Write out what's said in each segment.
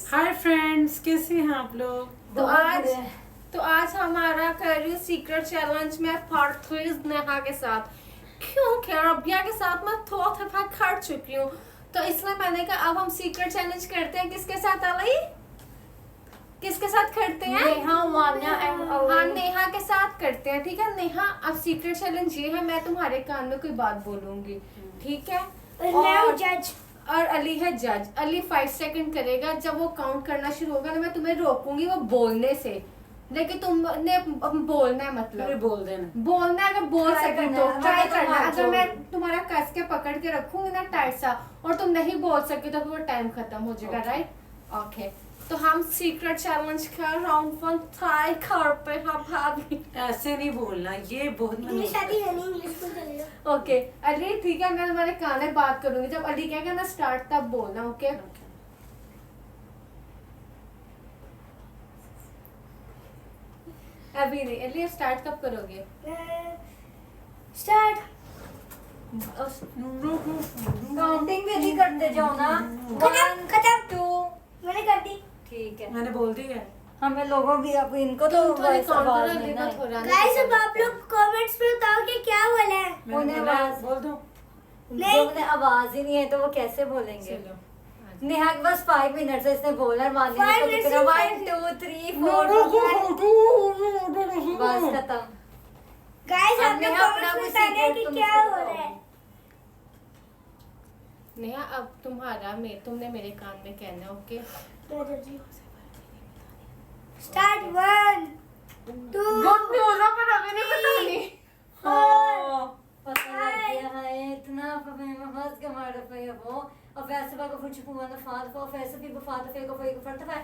Friends. Hi friends, कैसे हैं आप लोग? तो आज हमारा करियर सीक्रेट चैलेंज में पार्ट 3 नेहा के साथ, क्योंकि रबिया के साथ मैं थोड़ा दफा कर चुकी हूँ, तो इसलिए मैंने कहा अब हम सीक्रेट चैलेंज करते हैं। किसके साथ अली? किसके साथ करते हैं? नेहा, मान्या एंड हाँ, नेहा के साथ करते हैं। ठीक है नेहा, अब सीक्रेट चैलेंज ये है, मैं तुम्हारे कान में कोई बात बोलूंगी, ठीक है? और जज और अली है जज। अली 5 सेकंड करेगा। जब वो काउंट करना शुरू होगा तो मैं तुम्हें रोकूंगी वो बोलने से, लेकिन तुमने बोलना है, मतलब बोल देना। बोलना है। अगर बोल Try सके करना तो है, ट्राई तो करना। हाथ अगर जोड़। मैं तुम्हारा कस के पकड़ के रखूंगी ना टाइट सा, और तुम नहीं बोल सके तो फिर वो टाइम खत्म हो जाएगा। राइट? ओके, तो हम सीक्रेट चैलेंज का राउंड 1 ट्राई करते हैं भाभी। ऐसे नहीं बोलना, ये बहुत इंग्लिश आती है नहीं, इंग्लिश में चलेगा। ओके अली, ठीक है, मैं तुम्हारे कान में बात करूंगी। जब अली कहेगा ना स्टार्ट, तब बोलना। ओके? अभी नहीं। अली स्टार्ट कब करोगे? स्टार्ट। काउंटिंग भी नहीं करते जाओ ना। खत्म खत्म। 2 मैंने कर दी। ठीक है, मैंने बोल दिया है। हमें लोगों की, अब इनको तो थोड़ी बस आवाज काउंटर नहीं देना ना। थोड़ा। गाइस, अब आप लोग कमेंट्स में बताओ कि क्या बोला है। मैंने उन्हें बोला है, आवाज बोल दो। नहीं, उन्हें आवाज ही नहीं है तो वो कैसे बोलेंगे? चलो नेहा के बस 5 मिनट से इसने बोला है। मानी 5 मिनट से 1 2 3 4 बस खत्म। गाइस, आप हमने लोग अपना कमेंट्स कोई में बताना है secret कि तुम क्या इसको हो रहा बताओ। है। नेहा, अब तुमने मेरे कान में कहना है। ओके? स्टार्ट 1 2 गुड न्यूज़ है, पर अभी नहीं बतानी। पता लग गया है इतना फहस के मार पे वो और वैसे बार को कुछ हुआ ना फाद को वैसे भी बफाद पे को कोई को फटता है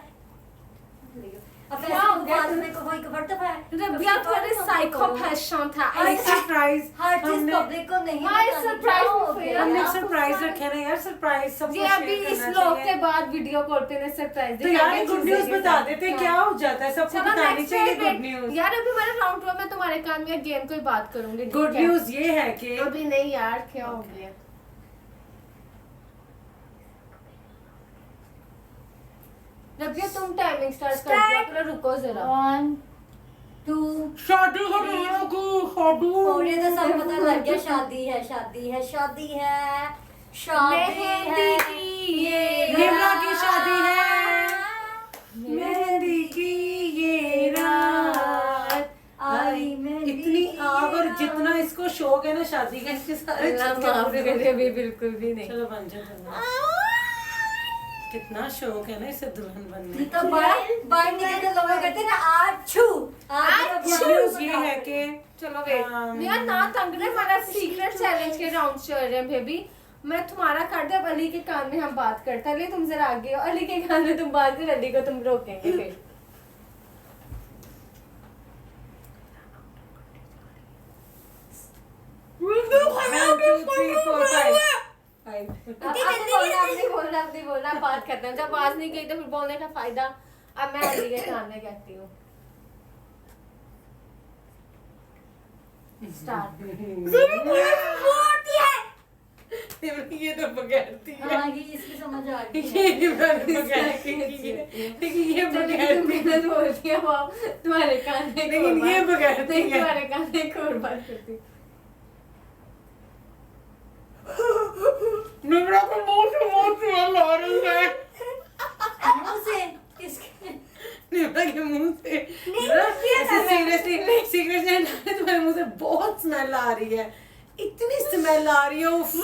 अब क्या वैसे हो को गया? फाद में को कोई को फटता है रबिया थोड़ी साइकोपैथ था। एक सरप्राइज हर चीज हमने पब्लिक को नहीं हाँ, बतानी। surprise क्या हो बुफे गया? हमने यार, सरप्राइज रखे ना यार। सरप्राइज सबको जी अभी शेयर इस करना लोग के चाहिए। बाद वीडियो कॉल पे ने सरप्राइज तो यार गुड न्यूज बता देते, क्या हो जाता है? सबको बतानी चाहिए गुड न्यूज। यार अभी मेरा राउंड 2 में तुम्हारे कान में गेम कोई बात करूंगी। ठीक गुड है? न्यूज ये है कि अभी नहीं यार, क्या हो गया? रबिया तुम टाइमिंग स्टार्ट कर दिया, थोड़ा रुको जरा। 1 2 शादी हो रही है की शादी और ये तो सब पता लग गया। शादी है, शादी है, शादी है, शादी है। निम्रा की शादी है, मेहंदी की ये रात आई मेहंदी इतनी की आग, और ये जितना इसको शौक है ना शादी का, इसके सारे अल्लाह चक्कर माफ पूरे करे, हो अभी बिल्कुल भी नहीं। चलो बन जाओ। कितना शौक है ना इसे दुल्हन बनने तो बाहर निकल के लोग कहते हैं ना आछू गुड न्यूज ये है कि चलो वेट, मेरा ना तंग ने हमारा सीक्रेट चैलेंज के राउंड चल रहे हैं बेबी। मैं तुम्हारा कर दे, अब अली के कान में हम बात करते हैं। अली तुम जरा आगे हो, अली के कान में तुम बात कर, अली को तुम रोकेंगे फिर। One, two, three, four, five. अब नहीं बोलना, बात खत्म। जब आवाज नहीं गई तो फिर बोलने का फायदा। अब मैं अली के कान में कहती हूँ स्टार्ट। ये तो बगैरती है। हाँ, ये इसकी समझ आ गई है। ये बगैरती है। लेकिन ये बगैरती है। बोलती है वो तुम्हारे कान में, लेकिन ये बगैरती नहीं, है। तुम्हारे कान में एक और बात करती हूँ। निम्रा को मुंह से स्मेल आ रही है। मुंह से किसके? निम्रा के मुंह से सीरियसली तुम्हारे मुंह से बहुत स्मेल आ रही है। इतनी स्मेल आ रही है। उफ।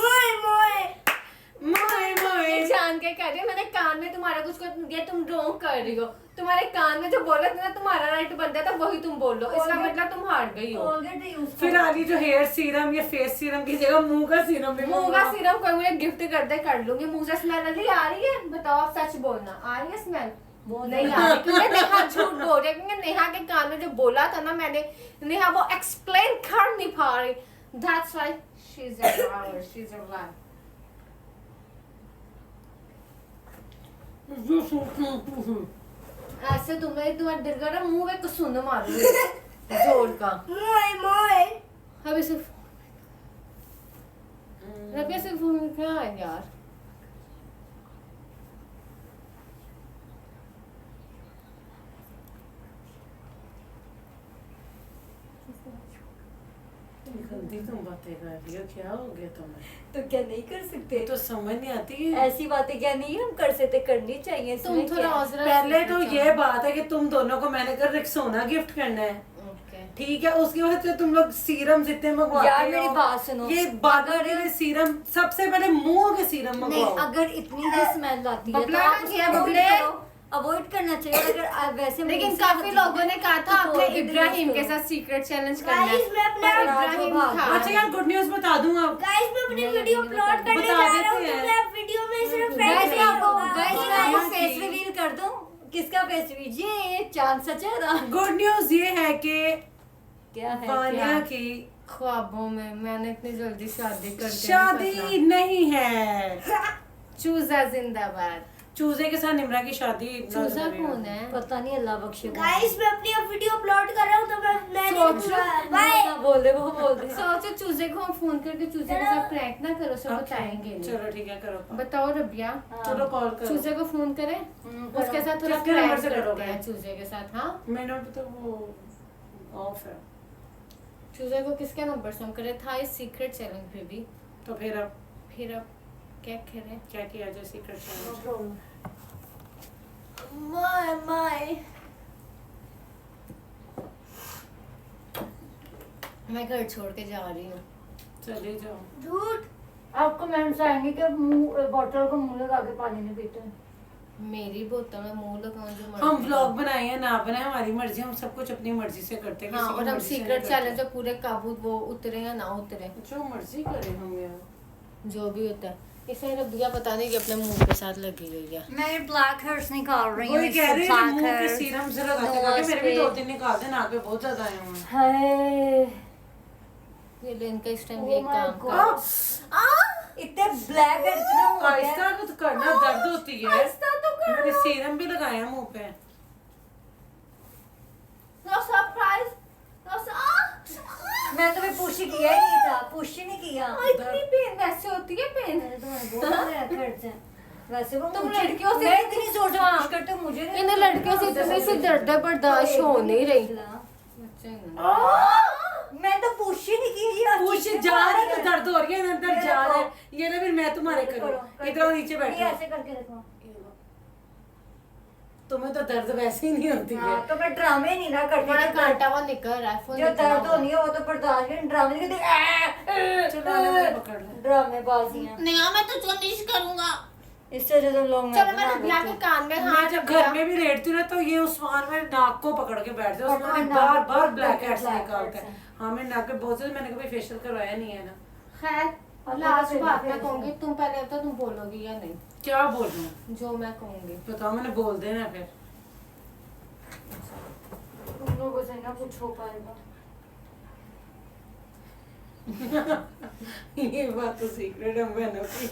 मोए मोए जान के कर रही हो, मैंने कान में तुम्हारा कुछ कर दिया, तुम रोंग कर रही हो। तुम्हारे कान में जो बोला था ना, तुम्हारा राइट बनता था, वही तुम बोल लो। इसका मतलब तुम हार गई हो। कोलगेट यूज फिर आ रही जो हेयर सीरम या फेस सीरम की जगह मुंह का सीरम भी मुंह का सीरम कोई मुझे गिफ्ट कर दे, कर लूंगी। मुंह से स्मेल अली आ रही है? बताओ, आप सच बोलना, आ रही है स्मेल? नहीं आ रही, क्योंकि नेहा झूठ बोल रही है। क्योंकि नेहा के कान में जो बोला था ना मैंने, नेहा वो एक्सप्लेन कर नहीं पा रही। That's why she's a liar, she's a liar. ऐसे तुम्हें तुम्हारा दिल कर रहा मुंह में कुसुन मारू जोर का। अभी सिर्फ रबिया से फोन क्या है यार? गंदी तुम बातें कर रही हो, क्या हो गया तुम्हें? तो क्या नहीं कर सकते? तो समझ नहीं आती है। ऐसी बातें क्या नहीं हम कर सकते, करनी चाहिए। तुम इसमें थोड़ा क्या? औजरा पहले तो सीखना ये बात है कि तुम दोनों को मैंने कर रिक्सोना गिफ्ट करना है, चाहो। Okay. ठीक है। उसके बाद से तुम लोग सीरम जितने मंगवाते यार हो, मेरी बात सुनो, ये बालों के लिए सीरम, सबसे पहले मुंह के सीरम नहीं, मंगवाओ। अगर इतनी ही स्मेल आती है तो बबला आप ना उसको किया, avoid बबले। करो, अवॉइड करना चाहिए। अगर आप वैसे लेकिन मुंह से काफी आती लोगों है, ने कहा था तो आपने avoid इब्राहिम के करो। साथ सीक्रेट चैलेंज करना है। Guys, मैं अपना पर इब्राहिम भाग- था। अच्छा यार, गुड न्यूज बता दूं अब। गाइस मैं अपनी नहीं, वीडियो नहीं अपलोड करने बता जा रहा हूँ, देते तो हैं। मैं वीडियो में सिर्फ गाइस फ्रेंड्स मैं आपको गाइस मैं आपको हाँ, फेस ठीक। रिवील कर दूं। किसका फेस रिवील? ये चांद सचेरा। गुड न्यूज ये है कि क्या है वानिया क्या? की ख्वाबों में मैंने इतनी जल्दी शादी कर दी। शादी नहीं है। चूजा जिंदाबाद। चूजे के साथ निमरा की शादी। चूजा कौन है? पता नहीं, अल्लाह बख्शे। गाइस मैं अपनी अब वीडियो अपलोड कर रहा हूँ, तो मैं सोचो। बाय। बोल दे, वो बोल दे। सोचो चूजे को हम फोन करके चूजे के साथ प्रैंक ना करो, सब Okay, बताएंगे नहीं। चलो ठीक है, करो। बताओ रबिया, चलो कॉल करो। चूजे को फोन करें, करो। उसके साथ थोड़ा किसके नंबर प्रैंक से करते करोगे? हैं चूजे के साथ। हाँ, मेरे नंबर तो वो ऑफ है। चूजे को किसके नंबर से हम करें? था इस सीक्रेट चैलेंज पे भी। तो फिर अब फिर अब क्या करें? क्या किया जाए सीक्रेट चैलेंज? माय मैं घर छोड़ के जा रही हूँ। चले जाओ। झूठ। आपको कमेंट्स आएंगे कि मुंह बॉटल को मुंह लगा के पानी नहीं पीते। मेरी बोतल में मुंह लगाऊं जो मर्जी हम व्लॉग करूं। बनाए या ना बनाए, हमारी मर्जी, हम सब कुछ अपनी मर्जी से करते हैं। हाँ, किसी की और हम मर्जी से सीक्रेट नहीं चैलेंज करते। पे पूरे काबू वो उतरे या ना उतरे, जो मर्जी करें हम यार। जो भी होता है। इसे रबिया पता नहीं कि अपने मुंह के साथ लगी गई है। मैं ब्लैक हेयर्स निकाल रही हूँ। वही कह रही है, मुंह के सीरम से लगाते नोज लगाते मेरे भी पे। 2-3 निकाल दे, नाक पे बहुत ज्यादा आए हुए हैं। हाय, ये ले इनका इस टाइम Oh ये my काम God. कर। इतने ब्लैक हेड इतना हो गया। आहिस्ता तो करना, दर्द होती है। आहिस्ता तो करना। मैंने सीरम भी लगाया मुंह पे। नो सरप्राइज, नो मैं तुम्हें पुश किया ही नहीं था, पुश ही नहीं किया। इतनी पेन वैसे होती है पेन। मैंने तुम्हें बोला था खर्च है। वैसे वो तुम मुझे- लड़कियों से- मैं इतनी जोर से पुश करते हूँ, मुझे नहीं इन लड़कियों से इतने से दर्द बर्दाश्त हो नहीं रही। मैं तो पुश ही नहीं की यार। कुछ जा रहा है तो दर्द हो रही है, अंदर जा रहा है। ये ना फिर मैं तुम्हारे करूँ। इधर नीचे ये बैठो। ऐसे करके देखो। तुम्हें तो दर्द वैसे ही नहीं होती है। हाँ, तो मैं ड्रामे नहीं ना करती। हमारा कांटा वो निकल रहा है, फोन जो दर्द होनी है वो तो बर्दाश्त नहीं, ड्रामे नहीं चलो, आने वाले पकड़ ले। करती। ड्रामेबाजियां। नहीं मैं तुझको निश करूंगा। इससे ज्यादा लोग चलो मैं रबिया के कान में मैं हाथ जब रखा। घर में भी लेटती हूँ ना, तो ये उस्मान में नाक को पकड़ के बैठते हैं। उस्मान पकड़ना, बार बार बहुत ब्लैक black हेड्स heads निकालता है। हैं। हाँ, मैं नाक पे बहुत से, मैंने कभी फेशियल करवाया नहीं है ना। खैर लास्ट बात मैं कहूंगी, तुम पहले तो तुम बोलोगी या नहीं क्या बोल रहा हूँ जो मैं कहूंगी? बताओ, मैंने बोल देना फिर। तुम लोगों से ना कुछ हो पाएगा। ये बात तो सीक्रेट है बहनों की।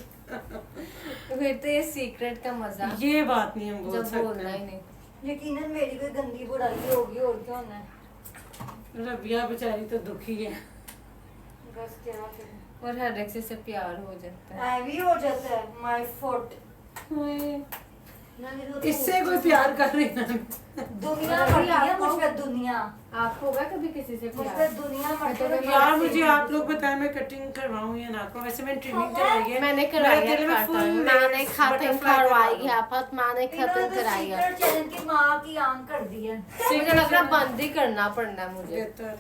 फिर तो ये सीक्रेट का मजा ये बात नहीं हम बोल जब सकते बोलना ही हैं। नहीं। यकीनन मेरी कोई गंदी बुराई होगी और क्या होना है। रबिया बेचारी तो दुखी है। बस क्या करें। और हर एक से प्यार हो जाता है। हैवी हो जाता है माय फुट। इससे कोई प्यार कर रही है। दुनिया मरती है मुझ पे, दुनिया आप होगा कभी किसी से मुझ पे, प्यार? दुनिया मरती है। यार मुझे आप लोग बताएं, मैं कटिंग करवाऊं या ना करवाऊं? वैसे मैंने ट्रिमिंग करवाई है। मैंने करवाई मेरे दिल में है full खातन, मैंने lace खातन butterfly करवाई करवा है, पत मैंने खातन कराई है। सीक्रेट चैलेंज की माँ की आंख कर दी है। मुझे लग रहा बंद ही करना पड़ना है मुझे। देता है।